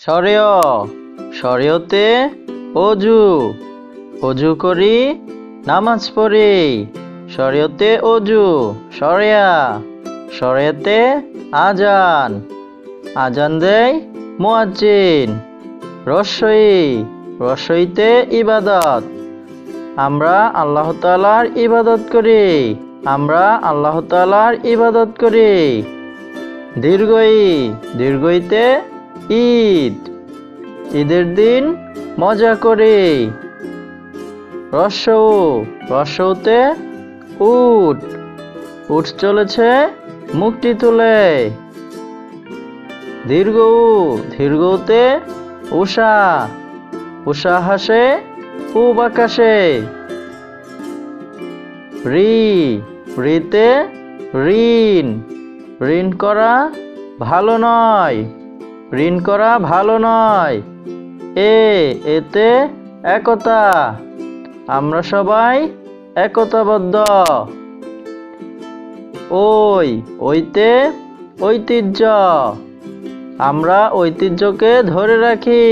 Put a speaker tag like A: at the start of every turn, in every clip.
A: সরেয় সরেয়তে অজু অজু করি নামাজ পড়ি। সরেয়তে অজু সরেয়া সরেয়াতে আজান আজান দেয় মুয়াজ্জিন। রস্বই রস্বইতে ইবাদত আমরা আল্লাহ তাআলার ইবাদত করি। আমরা আল্লাহ তাআলার ইবাদত করি। দীর্ঘই দীর্ঘইতে ঈদ ঈদের দিন মজা করি। রস্বউ রস্বউতে উট উট চলেছে মুখটি তুলে। দীর্ঘউ দীর্ঘউতে উষা উষা হাসে পূব আকাশে। রি রিতে ঋণ ঋণ করা ভালো নয়। ঋণ করা ভালো নয়। এতে একতা আমরা সবাই একতাবদ্ধ। ওইতে ঐতিহ্য আমরা ঐতিহ্যকে ধরে রাখি।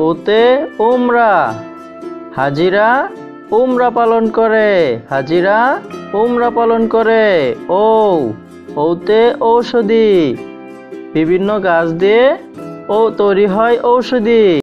A: ওতে উমরা হাজিরা উমরা পালন করে। হাজিরা উমরা পালন করে। ওতে ঔষধি বিভিন্ন গাছ দিয়ে তৈরি হয় ঔষধি।